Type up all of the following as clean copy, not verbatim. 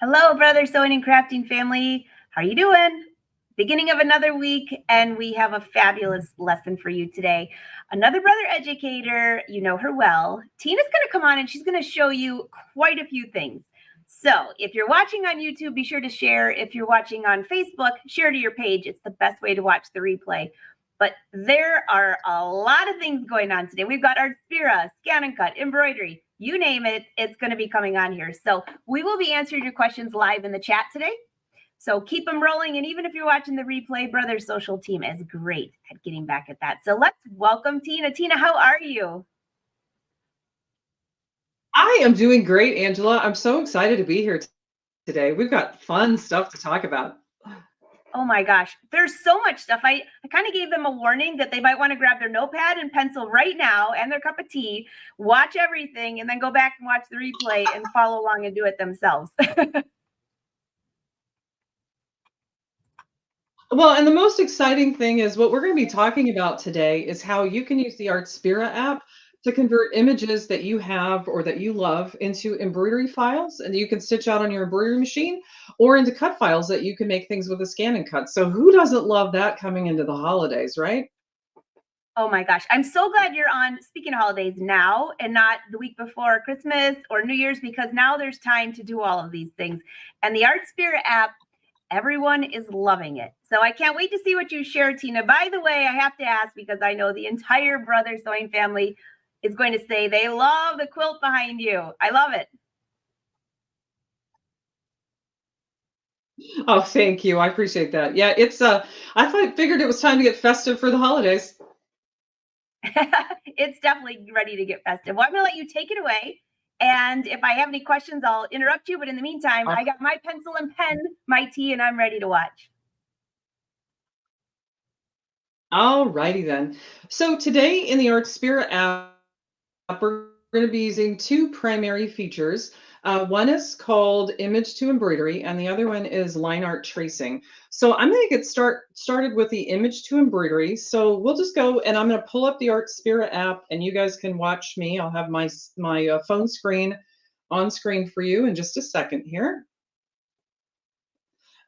Hello, brother sewing and crafting family. How are you doing? Beginning of another week, and we have a fabulous lesson for you today. Another brother educator, you know her well. Tina's going to come on and she's going to show you quite a few things. So, if you're watching on YouTube, be sure to share. If you're watching on Facebook, share to your page. It's the best way to watch the replay. But there are a lot of things going on today. We've got Artspira, ScanNCut, embroidery, you name it, it's going to be coming on here. So we will be answering your questions live in the chat today. So keep them rolling. And even if you're watching the replay, Brother Social team is great at getting back at that. So let's welcome Tina. Tina, how are you? I am doing great, Angela. I'm so excited to be here today. We've got fun stuff to talk about. Oh my gosh, there's so much stuff. I kind of gave them a warning that they might want to grab their notepad and pencil right now and their cup of tea, watch everything, and then go back and watch the replay and follow along and do it themselves. Well, and the most exciting thing is what we're going to be talking about today is how you can use the Artspira app to convert images that you have or that you love into embroidery files, and you can stitch out on your embroidery machine, or into cut files that you can make things with a ScanNCut. So who doesn't love that coming into the holidays, right? Oh my gosh, I'm so glad you're on, speaking of holidays, now and not the week before Christmas or New Year's, because now there's time to do all of these things. And the Artspira app, everyone is loving it. So I can't wait to see what you share, Tina. By the way, I have to ask, because I know the entire Brother Sewing family is going to say they love the quilt behind you. I love it. Oh, thank you. I appreciate that. Yeah, figured it was time to get festive for the holidays. It's definitely ready to get festive. Well, I'm going to let you take it away. And if I have any questions, I'll interrupt you. But in the meantime, I got my pencil and pen, my tea, and I'm ready to watch. All righty then. So today in the Artspira app, we're going to be using two primary features. One is called image to embroidery, and the other one is line art tracing. So I'm going to get started with the image to embroidery. So we'll just go, and I'm going to pull up the Artspira app, and you guys can watch me. I'll have my phone screen on screen for you in just a second here.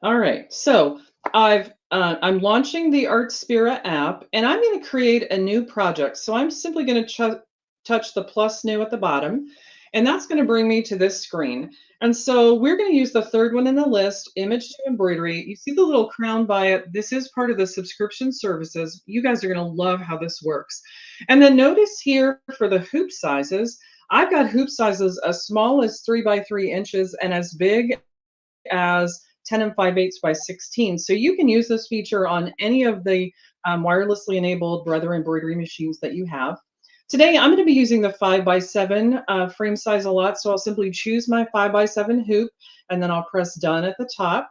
All right, so I'm launching the Artspira app, and I'm going to create a new project. So I'm simply going to touch the plus new at the bottom, and that's going to bring me to this screen. And so we're going to use the third one in the list, image to embroidery. You see the little crown by it. This is part of the subscription services. You guys are going to love how this works. And then notice here for the hoop sizes, I've got hoop sizes as small as 3 by 3 inches and as big as 10 and 5/8 by 16. So you can use this feature on any of the wirelessly enabled Brother embroidery machines that you have. Today, I'm going to be using the 5x7 frame size a lot, so I'll simply choose my 5x7 hoop, and then I'll press done at the top.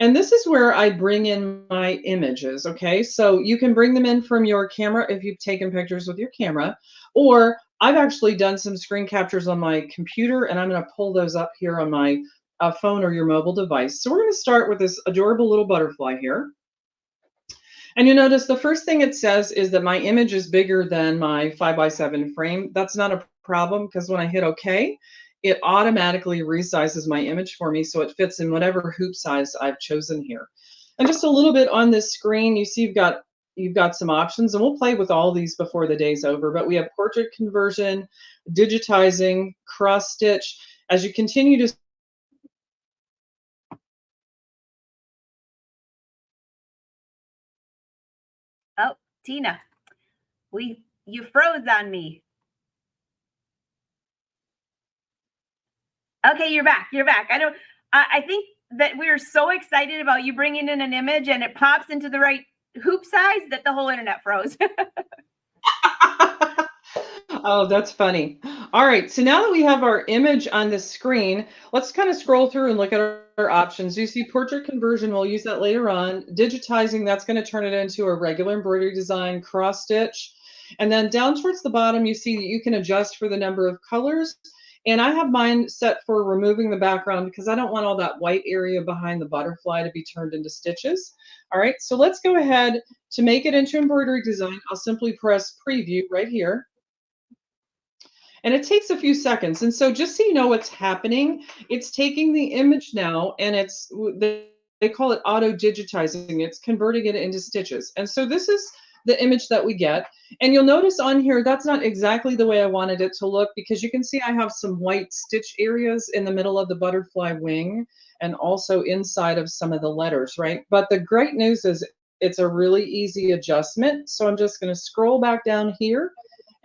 And this is where I bring in my images, okay? So you can bring them in from your camera if you've taken pictures with your camera, or I've actually done some screen captures on my computer, and I'm going to pull those up here on my phone or your mobile device. So we're going to start with this adorable little butterfly here. And you notice the first thing it says is that my image is bigger than my 5x7 frame. That's not a problem, because when I hit OK, it automatically resizes my image for me so it fits in whatever hoop size I've chosen here. And just a little bit on this screen, you see you've got some options, and we'll play with all these before the day's over, but we have portrait conversion, digitizing, cross stitch. As you continue to Oh, Tina, you froze on me. Okay, you're back. You're back. I think that we're so excited about you bringing in an image and it pops into the right hoop size that the whole internet froze. Oh, that's funny. All right, so now that we have our image on the screen, let's kind of scroll through and look at our options. You see portrait conversion, we'll use that later on. Digitizing, that's going to turn it into a regular embroidery design, cross stitch. And then down towards the bottom, you see that you can adjust for the number of colors. And I have mine set for removing the background because I don't want all that white area behind the butterfly to be turned into stitches. All right, so let's go ahead to make it into embroidery design. I'll simply press preview right here. And it takes a few seconds. And so just so you know what's happening, it's taking the image now and they call it auto digitizing. It's converting it into stitches. And so this is the image that we get. And you'll notice on here, that's not exactly the way I wanted it to look, because you can see I have some white stitch areas in the middle of the butterfly wing and also inside of some of the letters, right? But the great news is it's a really easy adjustment. So I'm just going to scroll back down here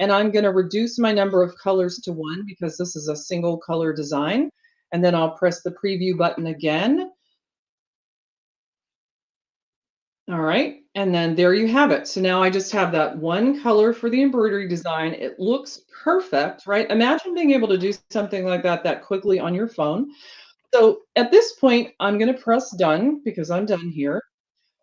and I'm going to reduce my number of colors to 1 because this is a single color design. And then I'll press the preview button again. All right, and then there you have it. So now I just have that one color for the embroidery design. It looks perfect, right? Imagine being able to do something like that quickly on your phone. So at this point, I'm going to press done because I'm done here.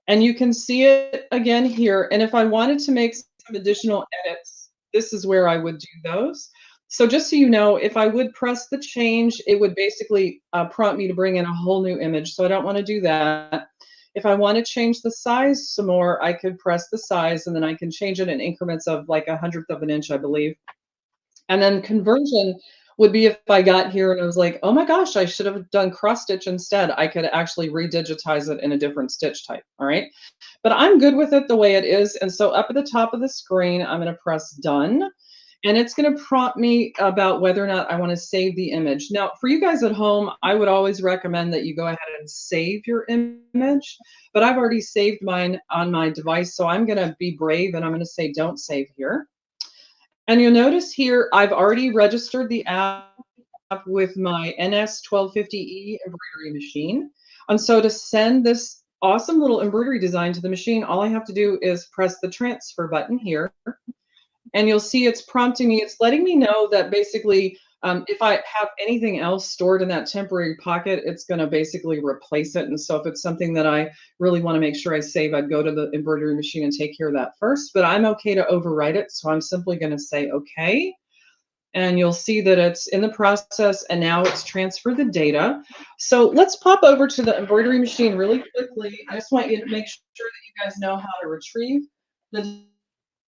And you can see it again here. And if I wanted to make some additional edits, this is where I would do those. So just so you know, if I would press the change, it would basically prompt me to bring in a whole new image. So I don't want to do that. If I want to change the size some more, I could press the size and then I can change it in increments of like 1/100 of an inch, I believe. And then conversion would be if I got here and I was like, oh my gosh, I should have done cross stitch instead. I could actually redigitize it in a different stitch type. All right. But I'm good with it the way it is. And so up at the top of the screen, I'm going to press done. And it's going to prompt me about whether or not I want to save the image. Now, for you guys at home, I would always recommend that you go ahead and save your image, but I've already saved mine on my device, so I'm going to be brave and I'm going to say don't save here. And you'll notice here, I've already registered the app with my NS1250E embroidery machine. And so to send this awesome little embroidery design to the machine, all I have to do is press the transfer button here. And you'll see it's prompting me, it's letting me know that basically if I have anything else stored in that temporary pocket, it's going to basically replace it. And so if it's something that I really want to make sure I save, I'd go to the embroidery machine and take care of that first. But I'm okay to overwrite it. So I'm simply going to say okay. And you'll see that it's in the process and now it's transferred the data. So let's pop over to the embroidery machine really quickly. I just want you to make sure that you guys know how to retrieve the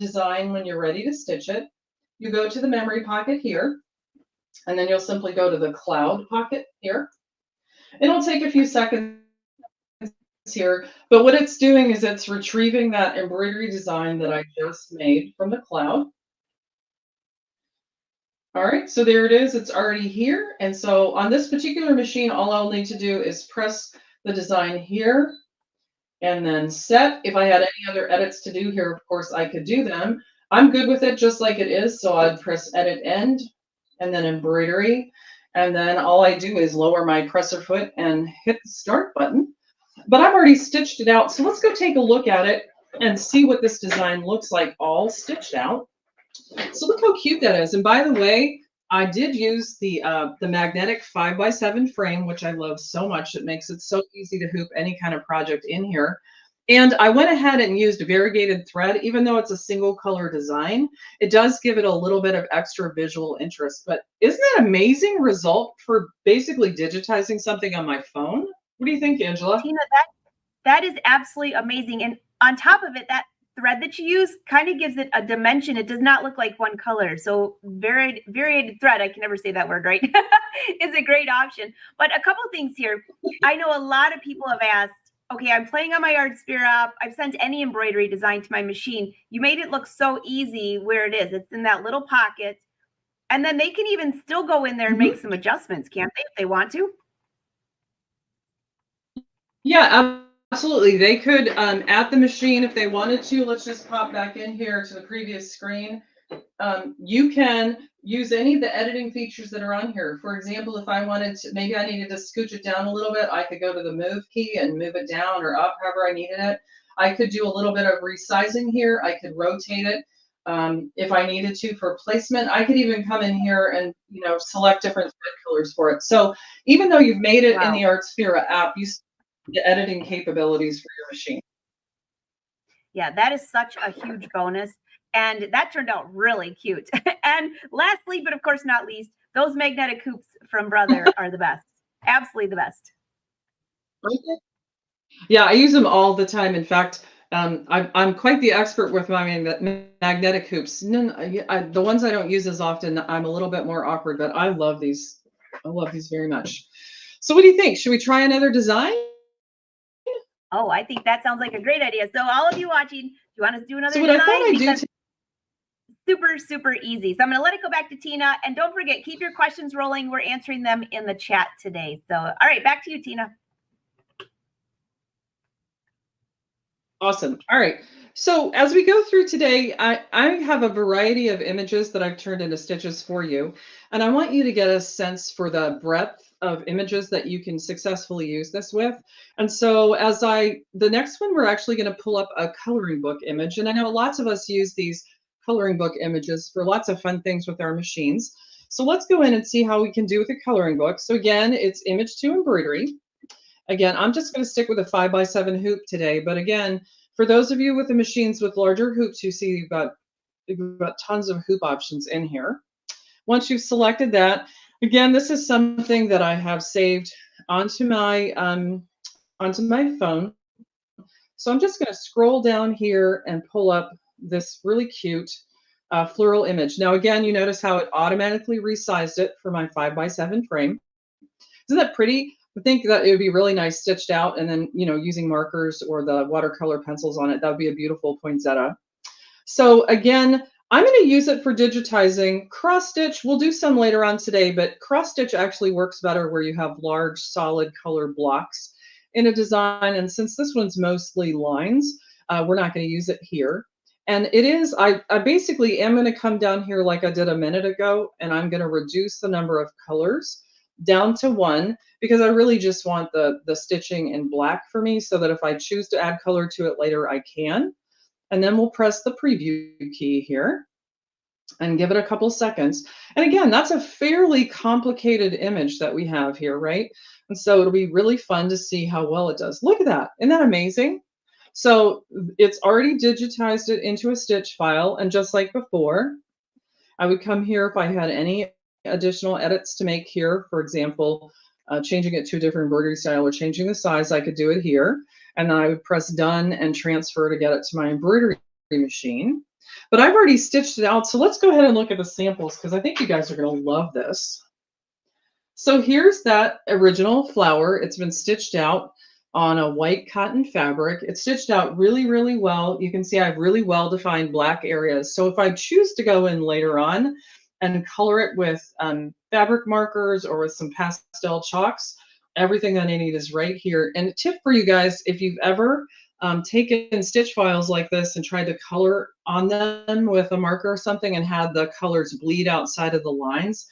design when you're ready to stitch it. You go to the memory pocket here, and then you'll simply go to the cloud pocket here. It'll take a few seconds here, but what it's doing is it's retrieving that embroidery design that I just made from the cloud. All right, so there it is. It's already here. And so on this particular machine, all I'll need to do is press the design here and then set. If I had any other edits to do here, of course, I could do them. I'm good with it just like it is. So I'd press edit end and then embroidery. And then all I do is lower my presser foot and hit the start button. But I've already stitched it out. So let's go take a look at it and see what this design looks like all stitched out. So look how cute that is. And by the way, I did use the magnetic 5x7 frame, which I love so much. It makes it so easy to hoop any kind of project in here. And I went ahead and used variegated thread. Even though it's a single color design, it does give it a little bit of extra visual interest. But isn't that an amazing result for basically digitizing something on my phone? What do you think, Angela? Tina, that is absolutely amazing. And on top of it, that thread that you use kind of gives it a dimension. It does not look like one color. So varied thread, I can never say that word right, is a great option. But a couple things here. I know a lot of people have asked, okay, I'm playing on my Artspira app. I've sent any embroidery design to my machine. You made it look so easy where it is. It's in that little pocket. And then they can even still go in there and make some adjustments, can't they, if they want to? Yeah, absolutely. They could, at the machine, if they wanted to, let's just pop back in here to the previous screen. You can use any of the editing features that are on here. For example, if I wanted to, maybe I needed to scooch it down a little bit, I could go to the move key and move it down or up, however I needed it. I could do a little bit of resizing here. I could rotate it if I needed to for placement. I could even come in here and, you know, select different thread colors for it. So even though you've made it in the Artspira app, you the editing capabilities for your machine. Yeah, that is such a huge bonus. And that turned out really cute. And lastly, but of course not least, those magnetic hoops from Brother are the best. Absolutely the best. Yeah, I use them all the time. In fact, I'm quite the expert with my magnetic hoops. The ones I don't use as often, I'm a little bit more awkward, but I love these. I love these very much. So what do you think? Should we try another design? Oh, I think that sounds like a great idea. So all of you watching, do you want us to do another So what I thought design? I'd do Because super, super easy. So I'm going to let it go back to Tina. And don't forget, keep your questions rolling. We're answering them in the chat today. So, all right, back to you, Tina. Awesome. All right. So as we go through today, I have a variety of images that I've turned into stitches for you. And I want you to get a sense for the breadth of images that you can successfully use this with. And so the next one, we're actually going to pull up a coloring book image. And I know lots of us use these coloring book images for lots of fun things with our machines. So let's go in and see how we can do with a coloring book. So again, it's image to embroidery. Again, I'm just going to stick with a 5x7 hoop today. But again, for those of you with the machines with larger hoops, you see you've got tons of hoop options in here. Once you've selected that, again, this is something that I have saved onto my phone. So I'm just going to scroll down here and pull up this really cute floral image. Now, again, you notice how it automatically resized it for my 5x7 frame. Isn't that pretty? I think that it would be really nice stitched out, and then, using markers or the watercolor pencils on it, that would be a beautiful poinsettia. So again, I'm going to use it for digitizing. Cross stitch, we'll do some later on today, but cross stitch actually works better where you have large solid color blocks in a design. And since this one's mostly lines, we're not going to use it here. And it is, I basically am going to come down here like I did a minute ago, and I'm going to reduce the number of colors down to 1, because I really just want the stitching in black for me, so that if I choose to add color to it later, I can. And then we'll press the preview key here and give it a couple seconds. And again, that's a fairly complicated image that we have here, right? And so it'll be really fun to see how well it does. Look at that. Isn't that amazing? So it's already digitized it into a stitch file. And just like before, I would come here if I had any additional edits to make here. For example, changing it to a different embroidery style or changing the size, I could do it here. And then I would press done and transfer to get it to my embroidery machine. But I've already stitched it out. So let's go ahead and look at the samples, because I think you guys are going to love this. So here's that original flower. It's been stitched out on a white cotton fabric. It's stitched out really, really well. You can see I have really well-defined black areas. So if I choose to go in later on and color it with fabric markers or with some pastel chalks, everything that I need is right here. And a tip for you guys, if you've ever taken stitch files like this and tried to color on them with a marker or something and had the colors bleed outside of the lines,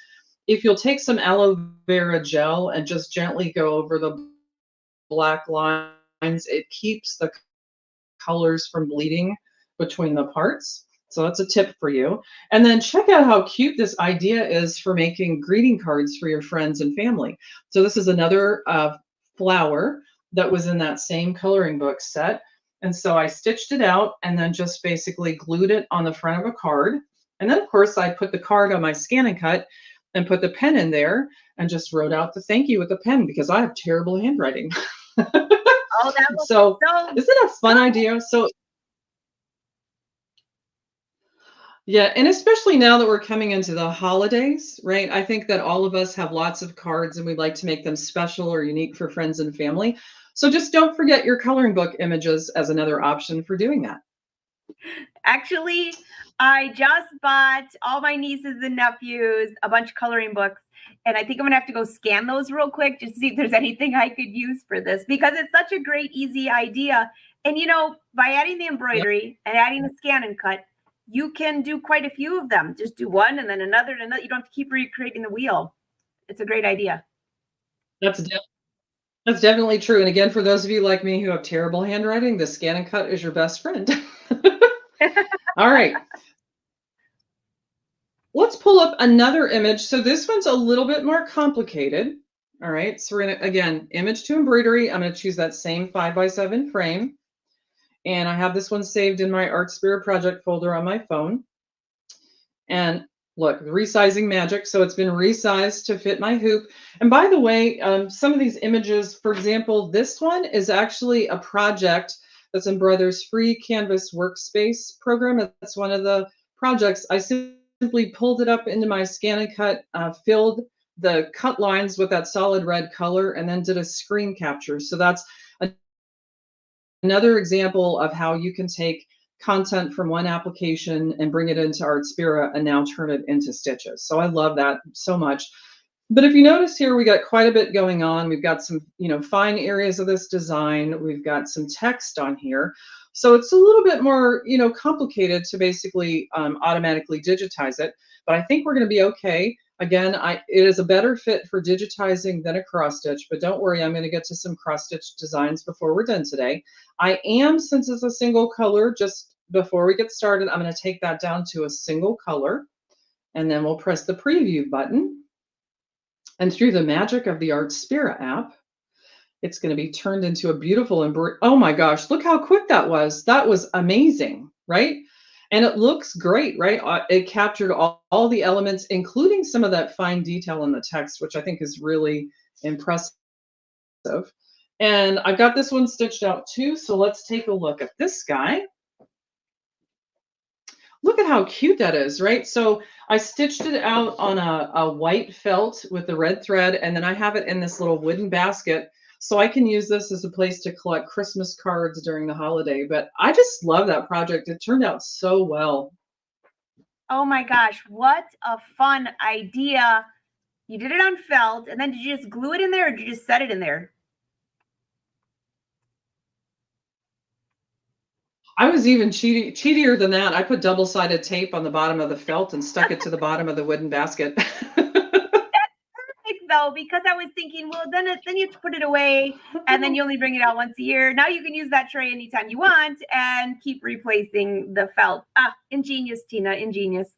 if you'll take some aloe vera gel and just gently go over the black lines, it keeps the colors from bleeding between the parts. So that's a tip for you. And then check out how cute this idea is for making greeting cards for your friends and family. So this is another flower that was in that same coloring book set. And so I stitched it out and then just basically glued it on the front of a card. And then of course I put the card on my ScanNCut and put the pen in there and just wrote out the thank you with the pen, because I have terrible handwriting. Oh, that was so isn't that a fun idea? So yeah, and especially now that we're coming into the holidays, right? I think that all of us have lots of cards and we'd like to make them special or unique for friends and family. So just don't forget your coloring book images as another option for doing that. Actually, I just bought all my nieces and nephews a bunch of coloring books, and I think I'm gonna have to go scan those real quick just to see if there's anything I could use for this, because it's such a great, easy idea. And by adding the embroidery and adding the ScanNCut, you can do quite a few of them. Just do one and then another and another. You don't have to keep recreating the wheel. It's a great idea. That's definitely true. And again, for those of you like me who have terrible handwriting, the ScanNCut is your best friend. All right. Let's pull up another image. So this one's a little bit more complicated. All right. So we're going to, again, image to embroidery. I'm going to choose that same 5x7 frame. And I have this one saved in my Artspira project folder on my phone. And look, the resizing magic. So it's been resized to fit my hoop. And by the way, some of these images, for example, this one is actually a project That's Embroider's free Canvas workspace program. It's one of the projects. I simply pulled it up into my ScanNCut, filled the cut lines with that solid red color, and then did a screen capture. So that's another example of how you can take content from one application and bring it into Artspira and now turn it into stitches. So I love that so much. But if you notice here, we got quite a bit going on. We've got some, fine areas of this design. We've got some text on here. So it's a little bit more, complicated to basically automatically digitize it. But I think we're going to be okay. Again, it is a better fit for digitizing than a cross stitch, but don't worry, I'm going to get to some cross stitch designs before we're done today. I am, since it's a single color, just before we get started, I'm going to take that down to a single color, and then we'll press the preview button. And through the magic of the Artspira app, it's going to be turned into a beautiful embroidery. Oh my gosh, look how quick that was. That was amazing, right? And it looks great, right? It captured all the elements, including some of that fine detail in the text, which I think is really impressive. And I've got this one stitched out too, so let's take a look at this guy. Look at how cute that is, right? So I stitched it out on a white felt with the red thread, and then I have it in this little wooden basket. So I can use this as a place to collect Christmas cards during the holiday. But I just love that project. It turned out so well. Oh my gosh, what a fun idea. You did it on felt, and then did you just glue it in there, or did you just set it in there? I was even cheatier than that. I put double-sided tape on the bottom of the felt and stuck it to the bottom of the wooden basket. Though, because I was thinking, well, then you have to put it away, and then you only bring it out once a year. Now you can use that tray anytime you want and keep replacing the felt. Ingenious, Tina, ingenious.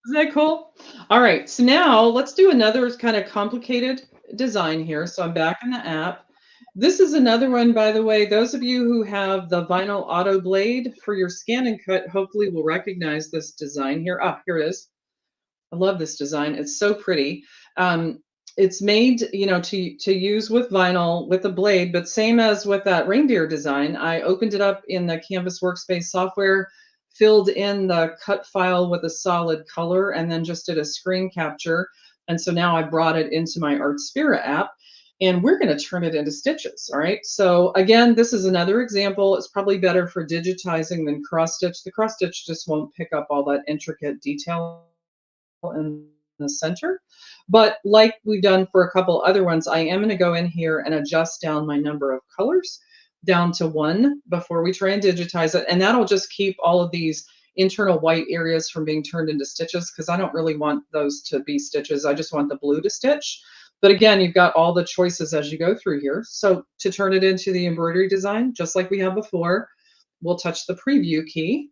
Isn't that cool? All right, so now let's do another kind of complicated design here. So I'm back in the app. This is another one, by the way. Those of you who have the vinyl auto blade for your ScanNCut hopefully will recognize this design here. Here it is. I love this design. It's so pretty. It's made, to use with vinyl with a blade, but same as with that reindeer design. I opened it up in the Canvas Workspace software, filled in the cut file with a solid color, and then just did a screen capture. And so now I brought it into my Artspira app, and we're going to turn it into stitches. All right. So again, this is another example. It's probably better for digitizing than cross stitch. The cross stitch just won't pick up all that intricate detail in the center. But like we've done for a couple other ones, I am going to go in here and adjust down my number of colors down to 1 before we try and digitize it. And that'll just keep all of these internal white areas from being turned into stitches, because I don't really want those to be stitches. I just want the blue to stitch. But again, you've got all the choices as you go through here. So to turn it into the embroidery design, just like we have before, we'll touch the preview key.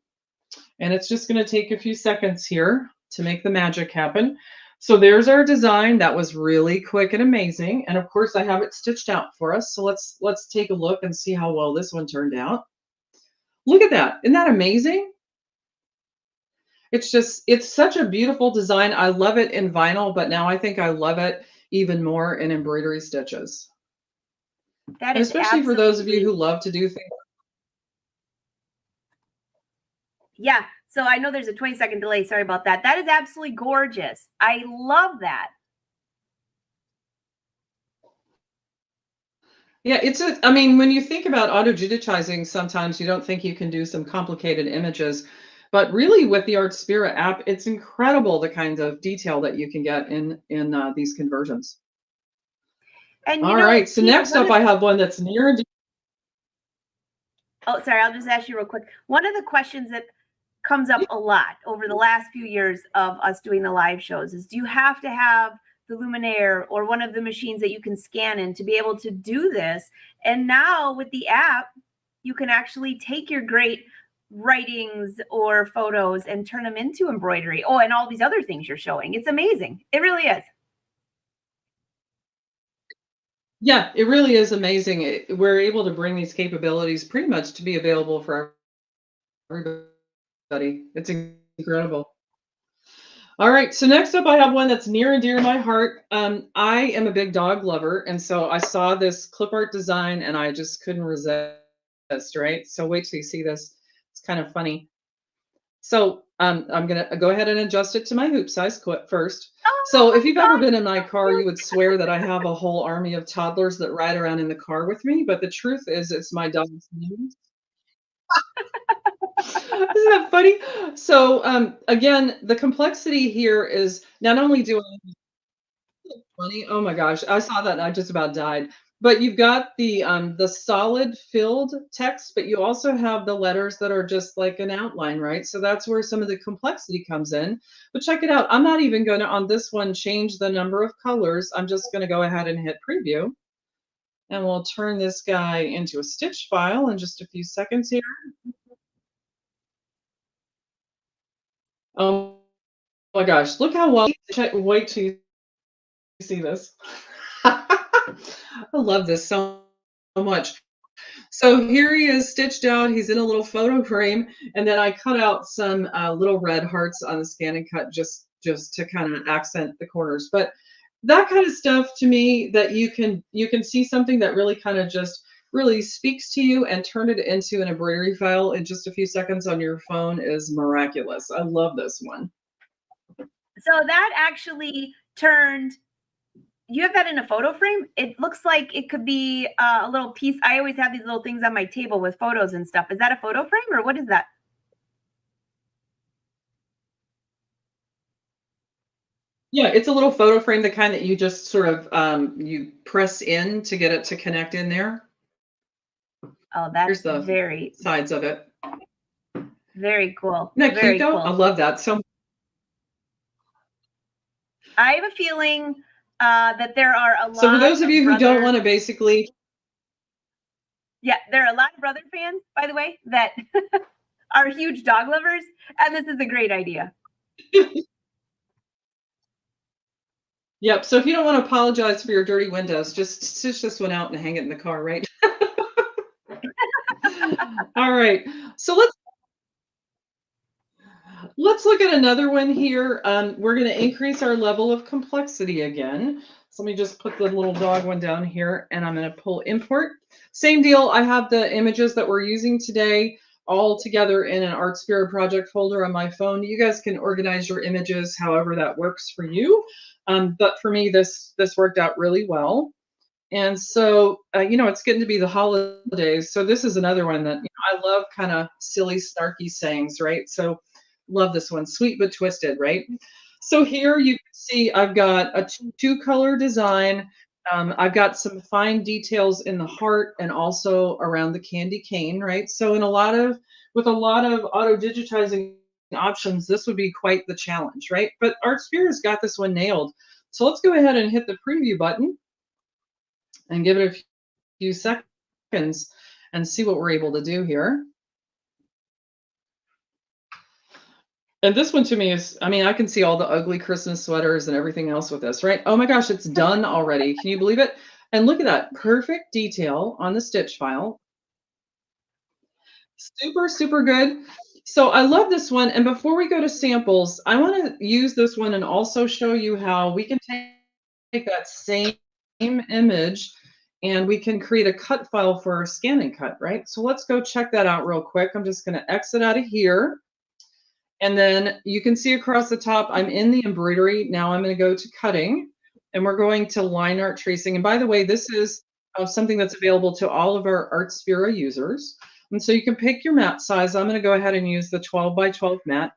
And it's just going to take a few seconds here to make the magic happen. So there's our design. That was really quick and amazing. And of course, I have it stitched out for us. So let's take a look and see how well this one turned out. Look at that. Isn't that amazing? It's such a beautiful design. I love it in vinyl, but now I think I love it even more in embroidery stitches. That and is especially for those of you who love to do things. Yeah. So I know there's a 20-second delay. Sorry about that. That is absolutely gorgeous. I love that. Yeah, I mean, when you think about auto digitizing, sometimes you don't think you can do some complicated images. But really, with the Artspira app, it's incredible the kinds of detail that you can get in these conversions. And all right, so Tina, next up, I have one that's near. Oh, sorry, I'll just ask you real quick. One of the questions that comes up a lot over the last few years of us doing the live shows is, do you have to have the Luminaire or one of the machines that you can scan in to be able to do this? And now with the app, you can actually take your great writings or photos and turn them into embroidery. Oh, and all these other things you're showing. It's amazing. It really is. Yeah, it really is amazing. We're able to bring these capabilities pretty much to be available for everybody. It's incredible. All right, so next up I have one that's near and dear to my heart. I am a big dog lover, and so I saw this clip art design and I just couldn't resist, right? So wait till you see this. It's kind of funny. So I'm gonna go ahead and adjust it to my hoop size first. Oh So if my you've ever been in my car, you would swear that I have a whole army of toddlers that ride around in the car with me, but the truth is it's my dog's name. Isn't that funny? So again, the complexity here is not only do I funny. Oh my gosh, I saw that and I just about died. But you've got the solid filled text, but you also have the letters that are just like an outline, right? So that's where some of the complexity comes in. But check it out. I'm not even going to on this one change the number of colors. I'm just going to go ahead and hit preview. And we'll turn this guy into a stitch file in just a few seconds here. Oh my gosh, look how well wait till you see this. I love this so much. So here he is stitched out. He's in a little photo frame, and then I cut out some little red hearts on the ScanNCut just to kind of accent the corners. But that kind of stuff to me that you can see something that really kind of just really speaks to you and turn it into an embroidery file in just a few seconds on your phone is miraculous. I love this one. So that actually turned, you have that in a photo frame? It looks like it could be a little piece. I always have these little things on my table with photos and stuff. Is that a photo frame or what is that? Yeah, it's a little photo frame, the kind that you just sort of you press in to get it to connect in there. Oh, Here's that's the sides of it. very cool. Isn't that cute Very though? I cool. love that. So I have a feeling that there are a so for lot those of of you who don't brother, want to basically yeah, there are a lot of brother fans, by the way, that are huge dog lovers, and this is a great idea. Yep. So if you don't want to apologize for your dirty windows, just stitch this one out and hang it in the car, right? All right. So let's look at another one here. We're going to increase our level of complexity again. So let me just put the little dog one down here and I'm going to pull import. Same deal. I have the images that we're using today all together in an Artspira project folder on my phone. You guys can organize your images however that works for you. But for me, this worked out really well. And so, it's getting to be the holidays. So this is another one that I love kind of silly, snarky sayings, right? So love this one, sweet but twisted, right? So here you can see I've got a two-color design. I've got some fine details in the heart and also around the candy cane, right? So with a lot of auto digitizing options, this would be quite the challenge, right? But Artspira's got this one nailed. So let's go ahead and hit the preview button and give it a few seconds and see what we're able to do here. And this one to me is, I mean, I can see all the ugly Christmas sweaters and everything else with this, right? Oh my gosh, it's done already. Can you believe it? And look at that perfect detail on the stitch file. Super, super good. So I love this one. And before we go to samples, I want to use this one and also show you how we can take that same image and we can create a cut file for ScanNCut, right? So let's go check that out real quick. I'm just going to exit out of here. And then you can see across the top, I'm in the embroidery. Now I'm going to go to cutting and we're going to line art tracing. And by the way, this is something that's available to all of our Artspira users. And so you can pick your mat size. I'm going to go ahead and use the 12 by 12 mat.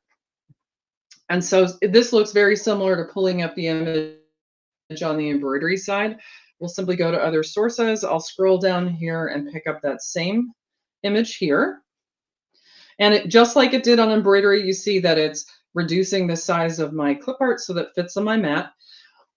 And so this looks very similar to pulling up the image on the embroidery side. We'll simply go to other sources. I'll scroll down here and pick up that same image here. And just like it did on embroidery, you see that it's reducing the size of my clip art so that fits on my mat.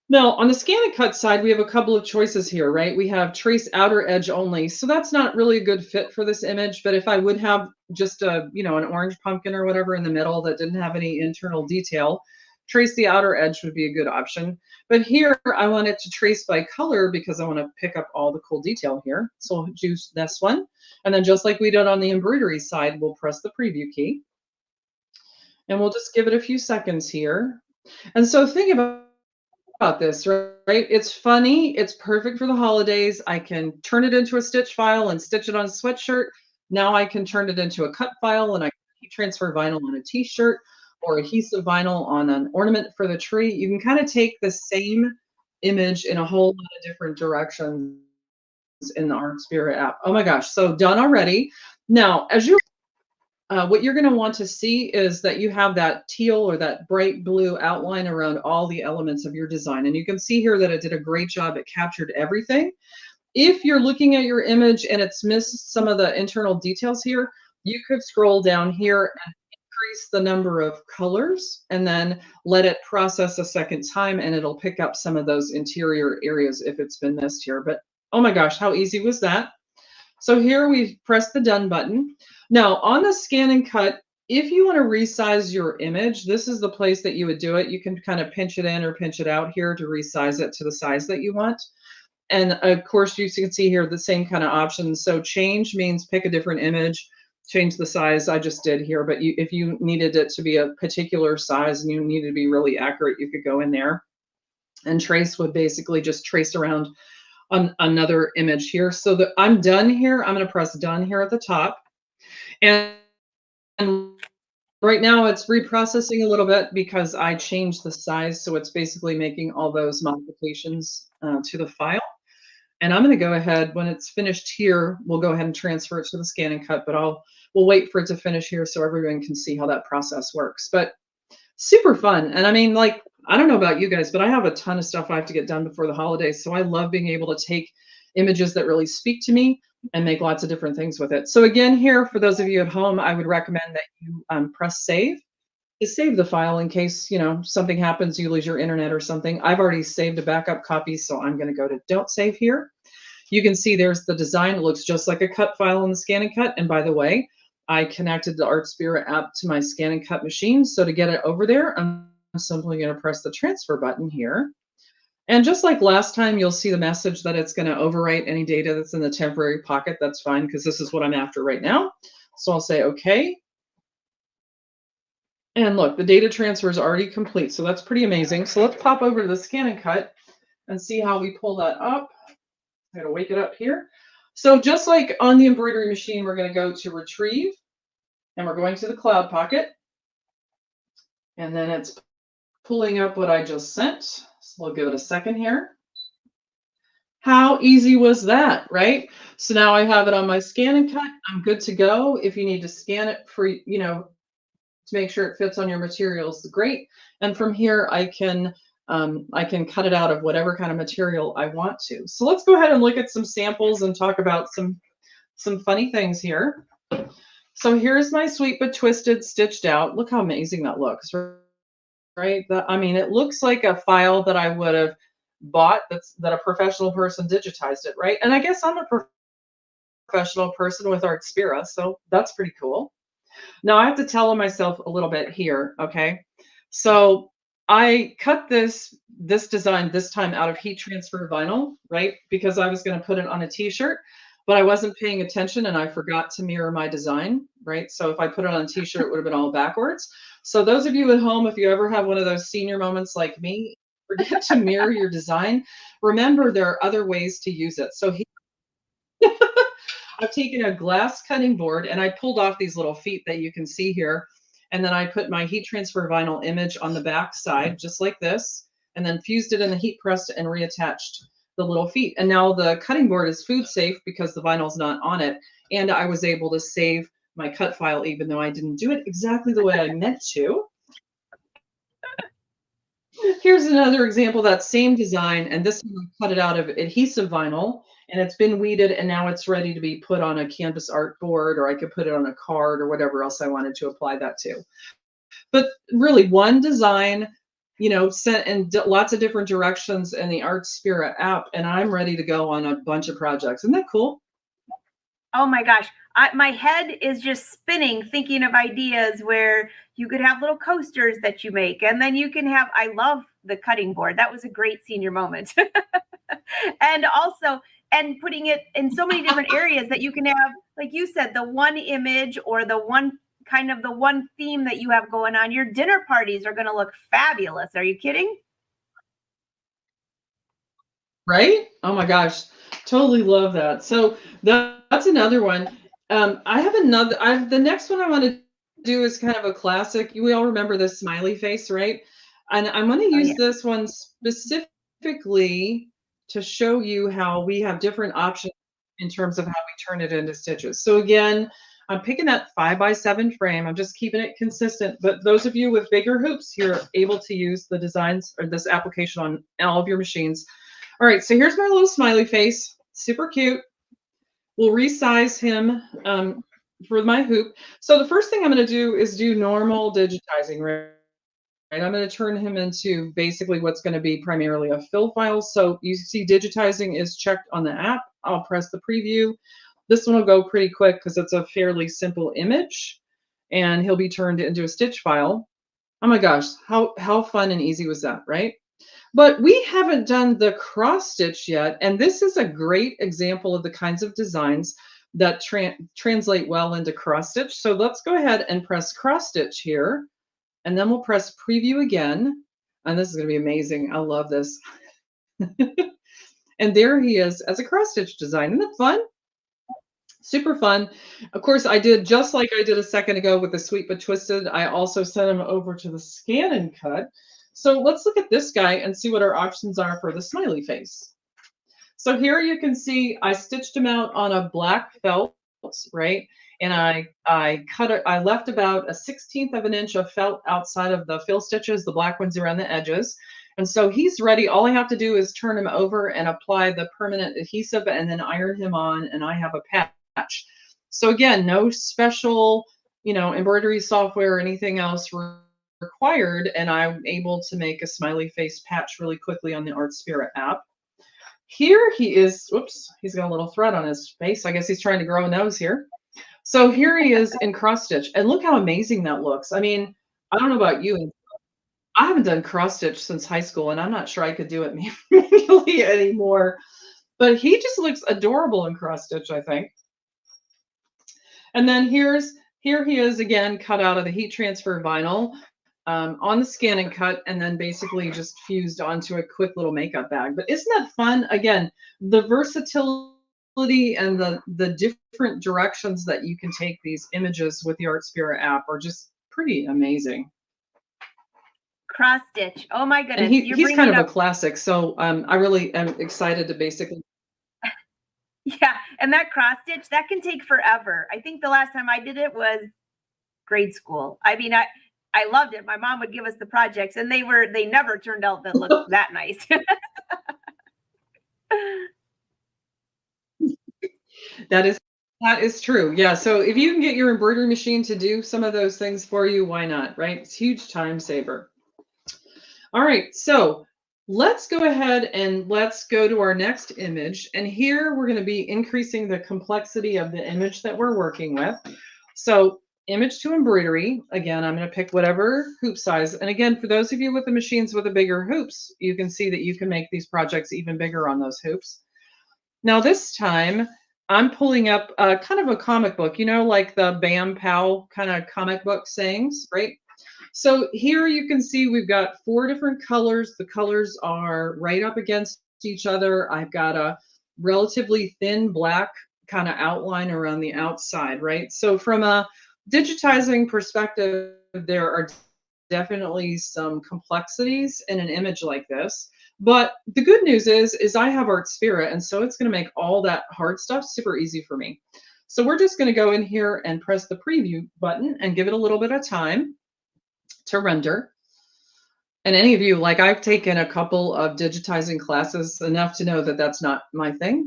Now, on the ScanNCut side, we have a couple of choices here, right? We have trace outer edge only. So that's not really a good fit for this image. But if I would have just an orange pumpkin or whatever in the middle that didn't have any internal detail, trace the outer edge would be a good option. But here I want it to trace by color because I want to pick up all the cool detail here. So I'll choose this one. And then just like we did on the embroidery side, we'll press the preview key. And we'll just give it a few seconds here And so think about this, right? It's funny. It's perfect for the holidays. I can turn it into a stitch file and stitch it on a sweatshirt. Now I can turn it into a cut file and I can heat transfer vinyl on a t-shirt or adhesive vinyl on an ornament for the tree. You can kind of take the same image in a whole lot of different directions in the Artspira app. Oh my gosh, so done already. Now, as you what you're going to want to see is that you have that teal or that bright blue outline around all the elements of your design. And you can see here that it did a great job. It captured everything. If you're looking at your image and it's missed some of the internal details here, you could scroll down here and increase the number of colors and then let it process a second time and it'll pick up some of those interior areas if it's been missed here. But oh my gosh, how easy was that? So here we press the done button. Now on the ScanNCut, if you want to resize your image, this is the place that you would do it. You can kind of pinch it in or pinch it out here to resize it to the size that you want. And of course, you can see here the same kind of options. So change means pick a different image, change the size. I just did here, but if you needed it to be a particular size and you needed to be really accurate, you could go in there. And trace would basically just trace around on another image here. So that I'm done here. I'm going to press done here at the top. And right now it's reprocessing a little bit because I changed the size. So it's basically making all those modifications to the file. And I'm going to go ahead when it's finished here, we'll go ahead and transfer it to the ScanNCut, but we'll wait for it to finish here so everyone can see how that process works. But super fun. And I mean, like, I don't know about you guys, but I have a ton of stuff I have to get done before the holidays. So I love being able to take images that really speak to me and make lots of different things with it. So again, here, for those of you at home, I would recommend that you press save to save the file in case, you know, something happens, you lose your internet or something. I've already saved a backup copy, so I'm going to go to don't save here. You can see there's the design. It looks just like a cut file in the ScanNCut. And by the way, I connected the Artspira app to my ScanNCut machine. So to get it over there, I'm simply going to press the transfer button here. And just like last time, you'll see the message that it's going to overwrite any data that's in the temporary pocket. That's fine because this is what I'm after right now. So I'll say OK. And look, the data transfer is already complete. So that's pretty amazing. So let's pop over to the ScanNCut and see how we pull that up. I gotta wake it up here. So just like on the embroidery machine, we're going to go to retrieve and we're going to the cloud pocket. And then it's pulling up what I just sent. So we'll give it a second here. How easy was that, right? So now I have it on my ScanNCut. I'm good to go. If you need to scan it for, you know, to make sure it fits on your materials, great. And from here, I can cut it out of whatever kind of material I want to. So let's go ahead and look at some samples and talk about some funny things here. So here's my sweet but twisted stitched out. Look how amazing that looks, right? I mean, it looks like a file that I would have bought that a professional person digitized it, right? And I guess I'm a professional person with Artspira, so that's pretty cool. Now I have to tell myself a little bit here, okay? So I cut this design this time out of heat transfer vinyl, right? Because I was going to put it on a t-shirt, but I wasn't paying attention and I forgot to mirror my design, right? So if I put it on a t-shirt, it would have been all backwards. So those of you at home, if you ever have one of those senior moments like me, forget to mirror your design, remember there are other ways to use it. So I've taken a glass cutting board and I pulled off these little feet that you can see here. And then I put my heat transfer vinyl image on the back side, just like this, and then fused it in the heat press and reattached the little feet. And now the cutting board is food safe because the vinyl's not on it. And I was able to save my cut file, even though I didn't do it exactly the way I meant to. Here's another example of that same design, and this one I cut it out of adhesive vinyl, and it's been weeded, and now it's ready to be put on a canvas art board, or I could put it on a card or whatever else I wanted to apply that to. But really, one design, you know, sent in lots of different directions in the Artspira app, and I'm ready to go on a bunch of projects. Isn't that cool? Oh my gosh. My head is just spinning thinking of ideas where you could have little coasters that you make. And then you can have, I love the cutting board. That was a great senior moment. And also, and putting it in so many different areas that you can have, like you said, the one image or the one kind of the one theme that you have going on. Your dinner parties are going to look fabulous. Are you kidding? Right? Oh my gosh, totally love that. So that's another one. I have another. The next one I want to do is kind of a classic. We all remember the smiley face, right? And I'm going to Oh, use yeah. this one specifically to show you how we have different options in terms of how we turn it into stitches. So again, I'm picking that 5x7 frame. I'm just keeping it consistent. But those of you with bigger hoops, you're able to use the designs or this application on all of your machines. All right, so here's my little smiley face, super cute. We'll resize him for my hoop. So the first thing I'm going to do is do normal digitizing, right? I'm going to turn him into basically what's going to be primarily a fill file. So you see digitizing is checked on the app. I'll press the preview. This one will go pretty quick because it's a fairly simple image, and he'll be turned into a stitch file. Oh my gosh, how fun and easy was that, right? But we haven't done the cross stitch yet, and this is a great example of the kinds of designs that translate well into cross stitch. So let's go ahead and press cross stitch here, and then we'll press preview again. And this is going to be amazing. I love this. And there he is as a cross stitch design. Isn't that fun? Super fun. Of course, I did just like I did a second ago with the Sweet But Twisted. I also sent him over to the ScanNCut. So let's look at this guy and see what our options are for the smiley face. So here you can see I stitched him out on a black felt, right? And I cut it, I left about a 1/16 of an inch of felt outside of the fill stitches, the black ones around the edges. And so he's ready. All I have to do is turn him over and apply the permanent adhesive and then iron him on, and I have a patch. So again, no special, embroidery software or anything else required, and I'm able to make a smiley face patch really quickly on the Artspira app. Here he is. Whoops, he's got a little thread on his face. I guess he's trying to grow a nose here. So here he is in cross stitch, and look how amazing that looks. I mean, I don't know about you. I haven't done cross stitch since high school, and I'm not sure I could do it manually anymore. But he just looks adorable in cross stitch, I think. And then here he is again, cut out of the heat transfer vinyl on the ScanNCut, and then basically just fused onto a quick little makeup bag. But isn't that fun? Again, the versatility and the different directions that you can take these images with the Artspira app are just pretty amazing. Cross stitch. Oh my And goodness. You're he's kind bringing of a up, classic. So I really am excited to basically. yeah. And that cross stitch, that can take forever. I think the last time I did it was grade school. I mean, I loved it. My mom would give us the projects, and they never turned out that looked that nice. That is true. Yeah. So if you can get your embroidery machine to do some of those things for you, why not? Right? It's a huge time saver. All right. So let's go ahead and let's go to our next image. And here we're going to be increasing the complexity of the image that we're working with. So image to embroidery. Again, I'm going to pick whatever hoop size. And again, for those of you with the machines with the bigger hoops, you can see that you can make these projects even bigger on those hoops. Now this time I'm pulling up kind of a comic book, like the Bam Pow kind of comic book sayings, right? So here you can see we've got 4 different colors. The colors are right up against each other. I've got a relatively thin black kind of outline around the outside, right? So from a digitizing perspective, there are definitely some complexities in an image like this. But the good news is I have Artspira, and so it's going to make all that hard stuff super easy for me. So we're just going to go in here and press the preview button and give it a little bit of time to render. And any of you, like I've taken a couple of digitizing classes enough to know that that's not my thing.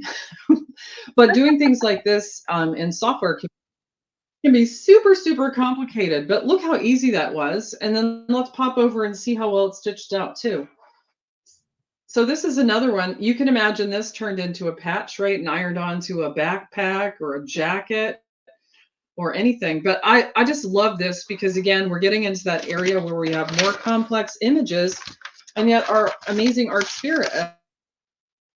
But doing things like this in software can be super, super complicated. But look how easy that was. And then let's pop over and see how well it's stitched out too. So this is another one. You can imagine this turned into a patch, right? And ironed onto a backpack or a jacket or anything. But I just love this because, again, we're getting into that area where we have more complex images, and yet our amazing Artspira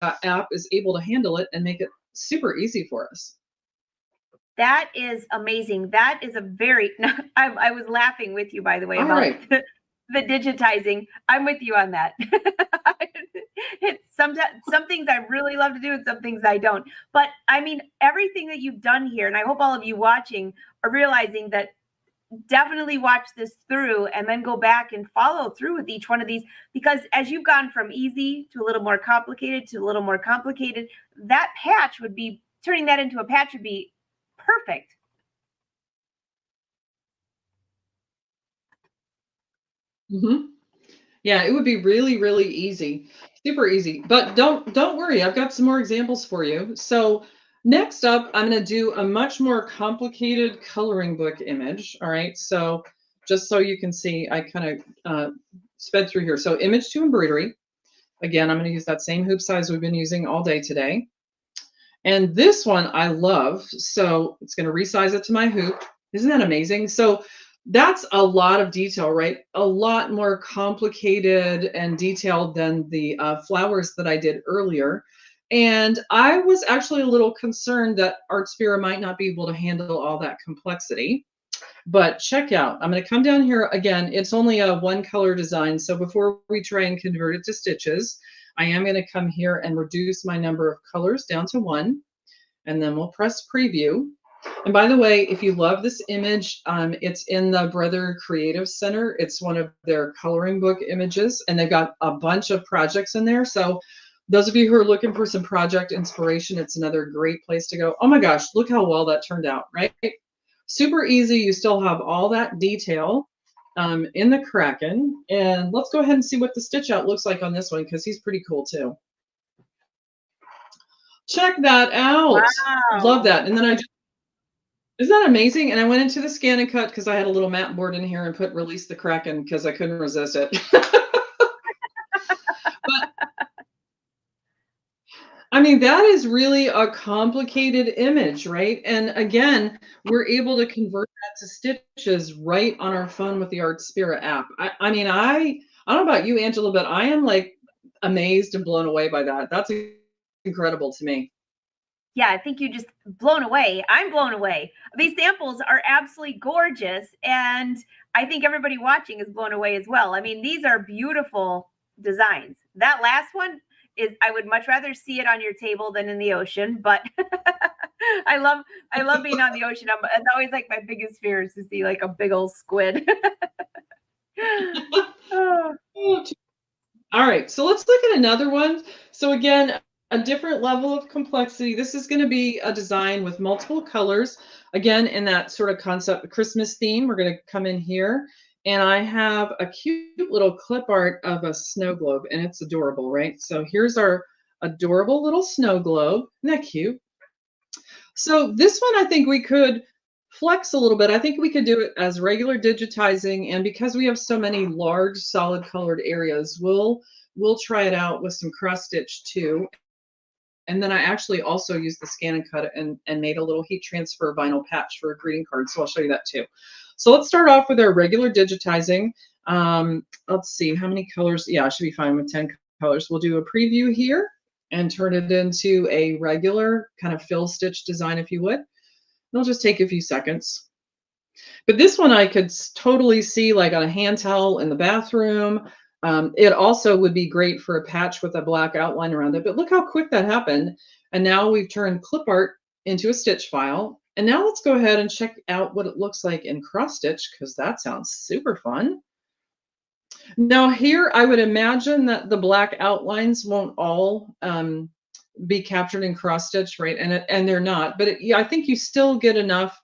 app is able to handle it and make it super easy for us. That is amazing. That is a very, I was laughing with you, by the way, All about right. the digitizing. I'm with you on that. It's sometimes some things I really love to do and some things I don't. But I mean, everything that you've done here, and I hope all of you watching are realizing that, definitely watch this through and then go back and follow through with each one of these, because as you've gone from easy to a little more complicated to a little more complicated, that patch would be, turning that into a patch would be perfect. Mm-hmm. Yeah, it would be really, really easy, super easy. But don't worry, I've got some more examples for you. So next up, I'm going to do a much more complicated coloring book image. All right, so just so you can see, I kind of sped through here. So image to embroidery. Again, I'm going to use that same hoop size we've been using all day today. And this one I love. So it's going to resize it to my hoop. Isn't that amazing? So that's a lot of detail, right? A lot more complicated and detailed than the flowers that I did earlier. And I was actually a little concerned that Artspira might not be able to handle all that complexity. But check out, I'm going to come down here again. It's only a one color design. So before we try and convert it to stitches, I am going to come here and reduce my number of colors down to 1. And then we'll press preview. And by the way, if you love this image, it's in the Brother Creative Center. It's one of their coloring book images, and they've got a bunch of projects in there. So those of you who are looking for some project inspiration, it's another great place to go. Oh my gosh, look how well that turned out, right? Super easy. You still have all that detail in the Kraken. And let's go ahead and see what the stitch out looks like on this one, because he's pretty cool too. Check that out. Love Wow. that. And then I just, isn't that amazing? And I went into the ScanNCut because I had a little mat board in here and put release the Kraken because I couldn't resist it. But I mean, that is really a complicated image, right? And again, we're able to convert that to stitches right on our phone with the Artspira app. I mean, I don't know about you, Angela, but I am like amazed and blown away by that. That's incredible to me. Yeah, I think you just blown away. I'm blown away. These samples are absolutely gorgeous, and I think everybody watching is blown away as well. I mean, these are beautiful designs. That last one is, I would much rather see it on your table than in the ocean, but I love being on the ocean. It's always like my biggest fear is to see like a big old squid. Oh. All right, so let's look at another one. So again, a different level of complexity. This is going to be a design with multiple colors. Again, in that sort of concept, Christmas theme, we're going to come in here. And I have a cute little clip art of a snow globe, and it's adorable, right? So here's our adorable little snow globe. Isn't that cute? So this one, I think we could flex a little bit. I think we could do it as regular digitizing, and because we have so many large solid colored areas, we'll try it out with some cross stitch too. And then I actually also used the ScanNCut and made a little heat transfer vinyl patch for a greeting card. So I'll show you that too. So let's start off with our regular digitizing. Let's see how many colors. Yeah, I should be fine with 10 colors. We'll do a preview here and turn it into a regular kind of fill stitch design, if you would. It'll just take a few seconds. But this one I could totally see like on a hand towel in the bathroom. It also would be great for a patch with a black outline around it. But look how quick that happened. And now we've turned clip art into a stitch file. And now let's go ahead and check out what it looks like in cross stitch, because that sounds super fun. Now here, I would imagine that the black outlines won't all be captured in cross stitch, right? And they're not, but yeah, I think you still get enough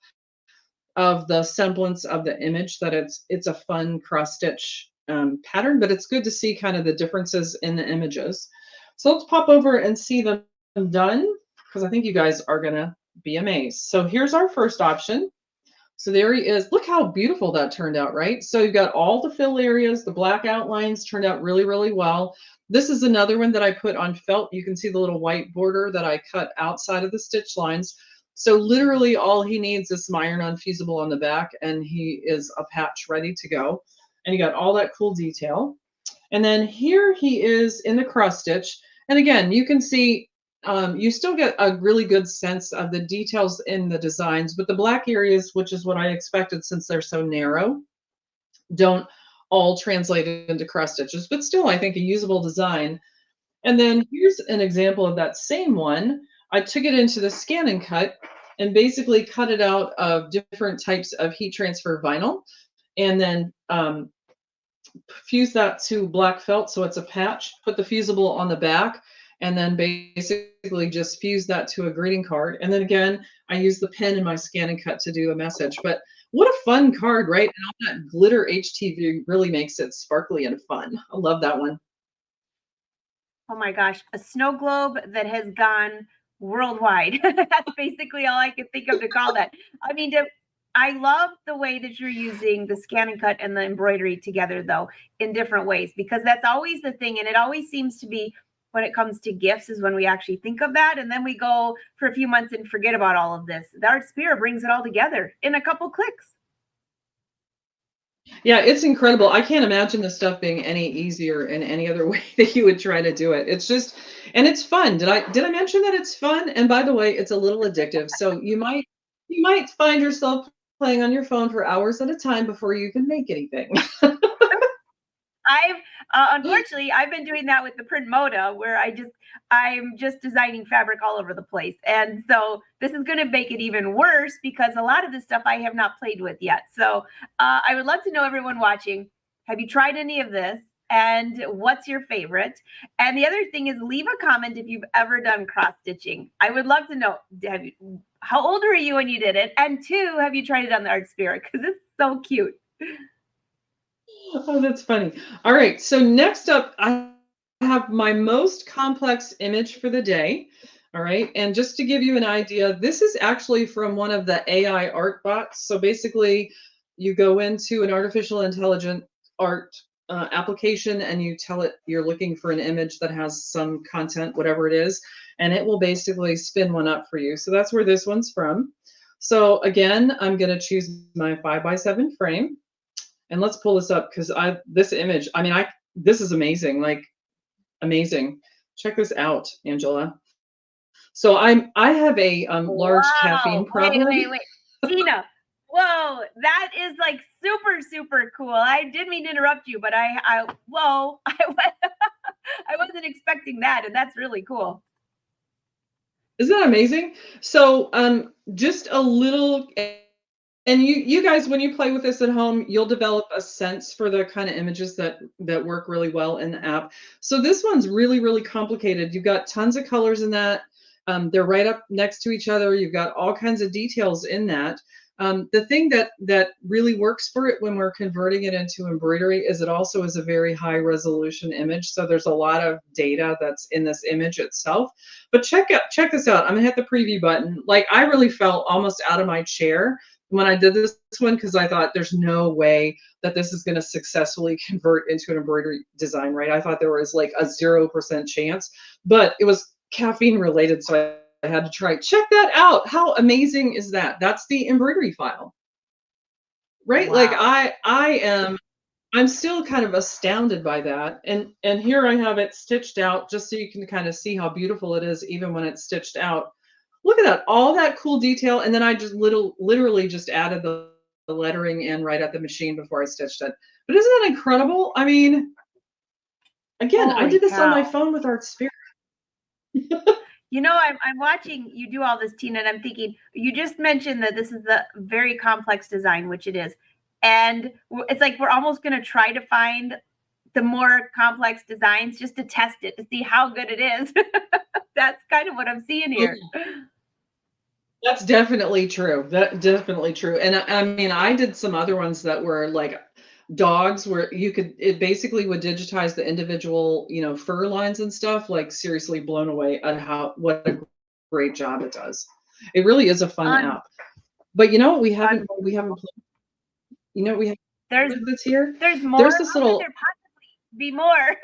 of the semblance of the image that it's a fun cross stitch pattern, but it's good to see kind of the differences in the images. So let's pop over and see them done, because I think you guys are gonna be amazed. So here's our first option. So there he is. Look how beautiful that turned out, right? So you've got all the fill areas, the black outlines turned out really, really well. This is another one that I put on felt. You can see the little white border that I cut outside of the stitch lines. So literally all he needs is some iron-on fusible on the back, and he is a patch ready to go. And you got all that cool detail. And then here he is in the cross stitch. And again, you can see you still get a really good sense of the details in the designs, but the black areas, which is what I expected since they're so narrow, don't all translate into cross stitches, but still, I think a usable design. And then here's an example of that same one. I took it into the ScanNCut and basically cut it out of different types of heat transfer vinyl, and then fuse that to black felt so it's a patch, put the fusible on the back, and then basically just fuse that to a greeting card. And then again, I use the pen in my ScanNCut to do a message. But what a fun card, right? And all that glitter HTV really makes it sparkly and fun. I love that one. Oh my gosh, a snow globe that has gone worldwide. That's basically all I could think of to call that. I mean, I love the way that you're using the ScanNCut and the embroidery together, though, in different ways, because that's always the thing. And it always seems to be when it comes to gifts is when we actually think of that. And then we go for a few months and forget about all of this. The Artspira brings it all together in a couple clicks. Yeah, it's incredible. I can't imagine the stuff being any easier in any other way that you would try to do it. It's just, and it's fun. Did I mention that it's fun? And by the way, it's a little addictive. So you might find yourself playing on your phone for hours at a time before you can make anything. I've unfortunately I've been doing that with the print moda where I'm just designing fabric all over the place. And so this is going to make it even worse because a lot of this stuff I have not played with yet. So I would love to know, everyone watching, have you tried any of this? And what's your favorite? And the other thing is, leave a comment if you've ever done cross stitching. I would love to know, how old were you when you did it? And two, have you tried it on the Artspira? Because it's so cute. Oh, that's funny. All right. So next up, I have my most complex image for the day. All right. And just to give you an idea, this is actually from one of the AI art bots. So basically, you go into an artificial intelligent art application and you tell it you're looking for an image that has some content, whatever it is, and it will basically spin one up for you. So that's where this one's from. So again, I'm going to choose my 5x7 frame. And let's pull this up because this image, this is amazing, like amazing. Check this out, Angela. So I have a large caffeine Wow. problem. Wait. Tina, whoa, that is like super, super cool. I didn't mean to interrupt you, but whoa, I wasn't expecting that. And that's really cool. Isn't that amazing? So just a little, and you guys, when you play with this at home, you'll develop a sense for the kind of images that work really well in the app. So this one's really, really complicated. You've got tons of colors in that. They're right up next to each other. You've got all kinds of details in that. The thing that really works for it when we're converting it into embroidery is it also is a very high resolution image. So there's a lot of data that's in this image itself. But check this out. I'm gonna hit the preview button. Like I really felt almost out of my chair when I did this one because I thought there's no way that this is going to successfully convert into an embroidery design, right? I thought there was like a 0% chance, but it was caffeine related, so I had to try. Check that out. How amazing is that? That's the embroidery file, right? Wow. Like I'm still kind of astounded by that. And here I have it stitched out just so you can kind of see how beautiful it is even when it's stitched out. Look at that, all that cool detail. And then I just literally just added the lettering in right at the machine before I stitched it. But isn't that incredible? I mean, again, I did this on my phone with Artspira. You know, I'm watching you do all this, Tina, and I'm thinking, you just mentioned that this is a very complex design, which it is. And it's like we're almost going to try to find the more complex designs just to test it, to see how good it is. That's kind of what I'm seeing here. That's definitely true. That definitely true. And I mean, I did some other ones that were like dogs where it basically would digitize the individual, fur lines and stuff, like seriously blown away at what a great job it does. It really is a fun app. But we haven't played. We have this here. There's more. There's this little. There possibly be more.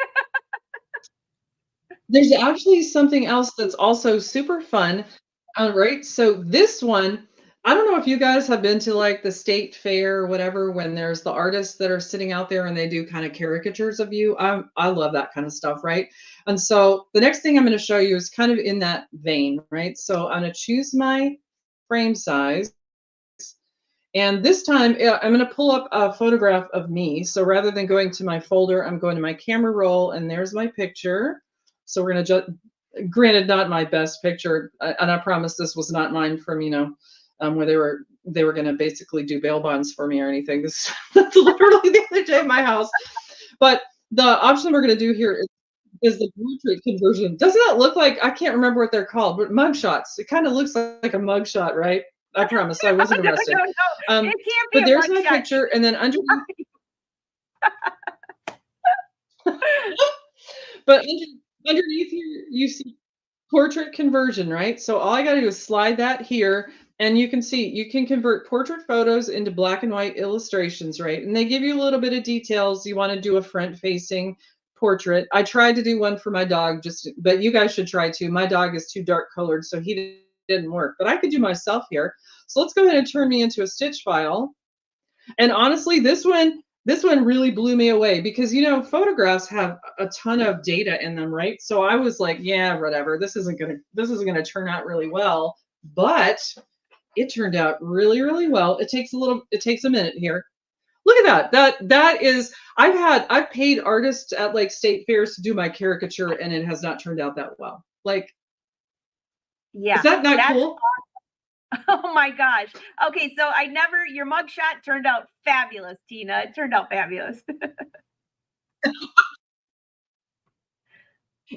There's actually something else that's also super fun. Right. So this one, I don't know if you guys have been to like the state fair or whatever, when there's the artists that are sitting out there and they do kind of caricatures of you. I love that kind of stuff. Right. And so the next thing I'm going to show you is kind of in that vein, right? So I'm going to choose my frame size. And this time I'm going to pull up a photograph of me. So rather than going to my folder, I'm going to my camera roll, and there's my picture. So we're going to just, granted, not my best picture, and I promise this was not mine from, where they were going to basically do bail bonds for me or anything. This that's literally the other day in my house. But the option we're going to do here is the portrait conversion. Doesn't that look like, I can't remember what they're called, but mug shots. It kind of looks like a mug shot, right? I promise. So I wasn't arrested. No. It can't be But a there's mug my shot. picture, and then underneath. But underneath here, you see portrait conversion, right? So all I got to do is slide that here, and you can see you can convert portrait photos into black and white illustrations, right? And they give you a little bit of details. You want to do a front-facing portrait. I tried to do one for my dog, but you guys should try too. My dog is too dark colored, so he didn't work. But I could do myself here. So let's go ahead and turn me into a stitch file. And honestly, this one really blew me away because photographs have a ton of data in them, right? So I was like, yeah, whatever. This isn't gonna turn out really well, but it turned out really, really well. It takes a minute here. Look at that. That is, I've paid artists at like state fairs to do my caricature, and it has not turned out that well. Like, yeah, is that not that's cool? Oh my gosh. Okay, so your mugshot turned out fabulous, Tina. It turned out fabulous.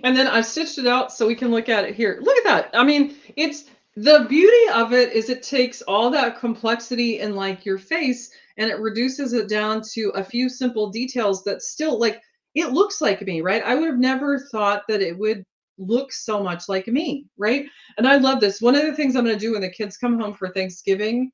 And then I've stitched it out so we can look at it here. Look at that. I mean, it's the beauty of it is it takes all that complexity in like your face and it reduces it down to a few simple details that still like it looks like me, right? I would have never thought that it would look so much like me, right? And I love this. One of the things I'm going to do when the kids come home for Thanksgiving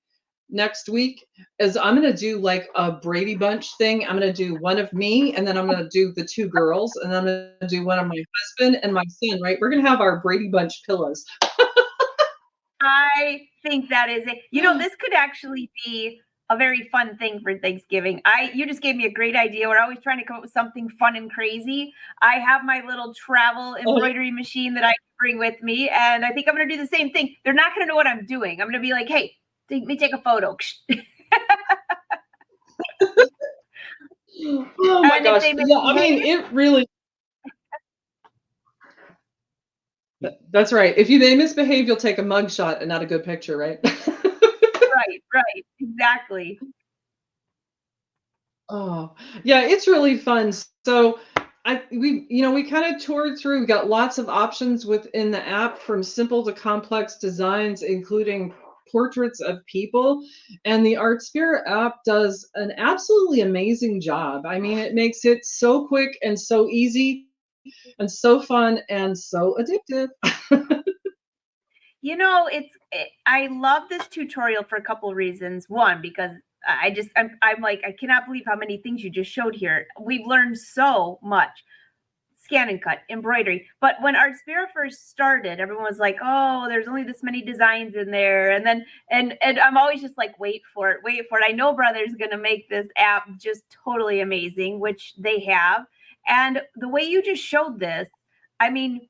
next week is I'm going to do like a Brady Bunch thing. I'm going to do one of me, and then I'm going to do the two girls, and then I'm going to do one of my husband and my son, right? We're going to have our Brady Bunch pillows. I think that is it. This could actually be a very fun thing for Thanksgiving. You just gave me a great idea. We're always trying to come up with something fun and crazy. I have my little travel embroidery machine that I bring with me, and I think I'm going to do the same thing. They're not going to know what I'm doing. I'm going to be like, hey, let me take a photo. Oh my gosh. Yeah, I mean, it really. That's right. If they misbehave, you'll take a mug shot and not a good picture, right? Right. Exactly. Oh, yeah, it's really fun. So we kind of toured through. We got lots of options within the app from simple to complex designs, including portraits of people. And the Artspira app does an absolutely amazing job. I mean, it makes it so quick and so easy and so fun and so addictive. I love this tutorial for a couple of reasons. One, because I'm like, I cannot believe how many things you just showed here. We've learned so much. ScanNCut, embroidery. But when Artspira first started, everyone was like, oh, there's only this many designs in there. And then, and I'm always just like, wait for it. I know Brother's going to make this app just totally amazing, which they have. And the way you just showed this, I mean,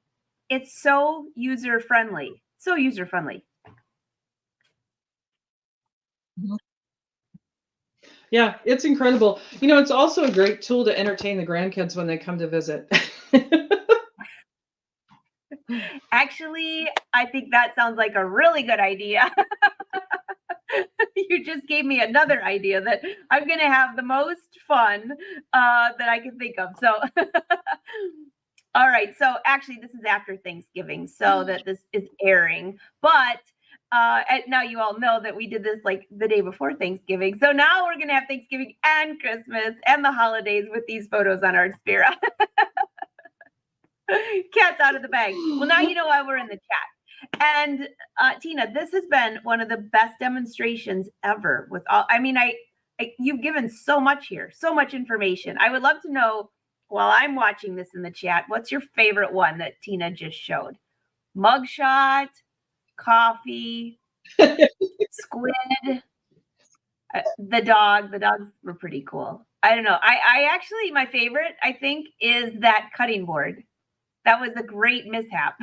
it's so user-friendly. So user-friendly. Yeah, it's incredible. It's also a great tool to entertain the grandkids when they come to visit. Actually, I think that sounds like a really good idea. You just gave me another idea that I'm going to have the most fun that I can think of. So, all right. So actually, this is after Thanksgiving, so that this is airing. But now you all know that we did this like the day before Thanksgiving. So now we're going to have Thanksgiving and Christmas and the holidays with these photos on Artspira. Cat's out of the bag. Well, now you know why we're in the chat. And Tina, this has been one of the best demonstrations ever. You've given so much here, so much information. I would love to know, while I'm watching this in the chat, what's your favorite one that Tina just showed? Mugshot, coffee, squid, the dog. The dogs were pretty cool. I don't know. I actually, my favorite, I think, is that cutting board. That was a great mishap.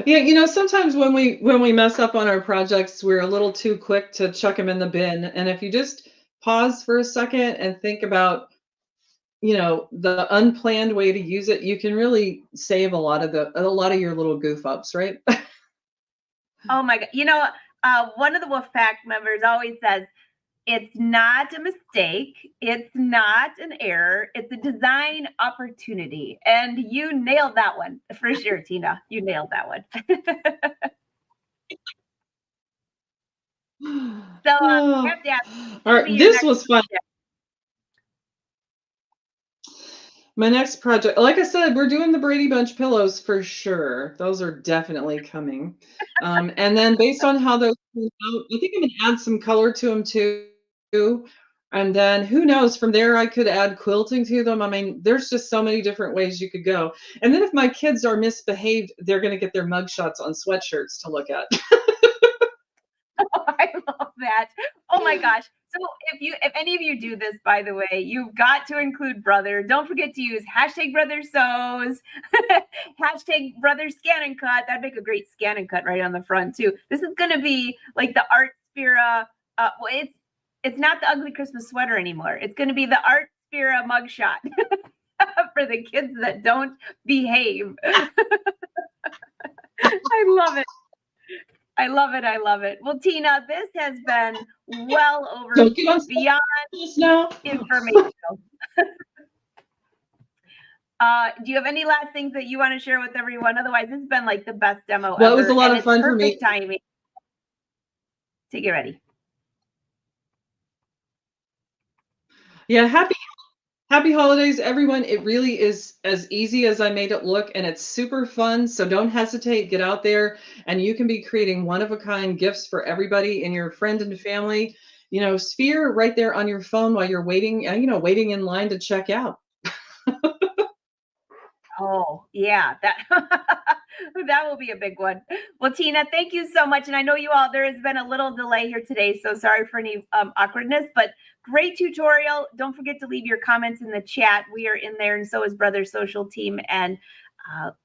Yeah, sometimes when we mess up on our projects, we're a little too quick to chuck them in the bin. And if you just pause for a second and think about, the unplanned way to use it, you can really save a lot of your little goof ups, right? Oh my God. One of the Wolfpack members always says, it's not a mistake. It's not an error. It's a design opportunity. And you nailed that one for sure, Tina. You nailed that one. So I have to ask, what's All going to be right, your this next was fun. project? My next project, like I said, we're doing the Brady Bunch pillows for sure. Those are definitely coming. And then based on how those turn out, I think I'm gonna add some color to them too. And then who knows, from there I could add quilting to them. I mean, there's just so many different ways you could go. And then if my kids are misbehaved, they're gonna get their mugshots on sweatshirts to look at. I love that. Oh my gosh. So if any of you do this, by the way, you've got to include brother. Don't forget to use hashtag brother sews, hashtag brother ScanNCut. That'd make a great ScanNCut right on the front too. This is gonna be like the Artspira. Well, it's not the ugly Christmas sweater anymore. It's gonna be the Artspira mugshot for the kids that don't behave. I love it. I love it. I love it. Well, Tina, this has been well over Don't get on beyond this now. informational. Do you have any last things that you want to share with everyone? Otherwise, this has been like the best demo Well, ever. it was a lot and of fun for me. Perfect timing to get ready. Yeah, happy holidays, everyone. It really is as easy as I made it look, and it's super fun. So don't hesitate, get out there, and you can be creating one-of-a-kind gifts for everybody in your friend and family. Sphere right there on your phone while you're waiting, waiting in line to check out. Oh, yeah, that that will be a big one. Well, Tina, thank you so much. And I know there has been a little delay here today, so sorry for any awkwardness, but great tutorial. Don't forget to leave your comments in the chat. We are in there, and so is Brother Social Team, and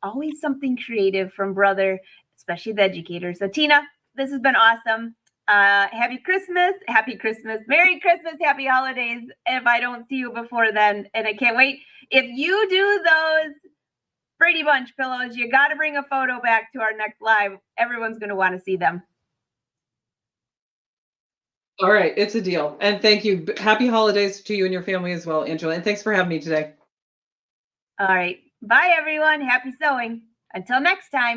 always something creative from Brother, especially the educator. So, Tina, this has been awesome. Happy Christmas, Merry Christmas, happy holidays. If I don't see you before then, and I can't wait. If you do those Brady Bunch pillows, you got to bring a photo back to our next live. Everyone's going to want to see them. All right, it's a deal. And thank you. Happy holidays to you and your family as well, Angela. And thanks for having me today. All right. Bye, everyone. Happy sewing. Until next time.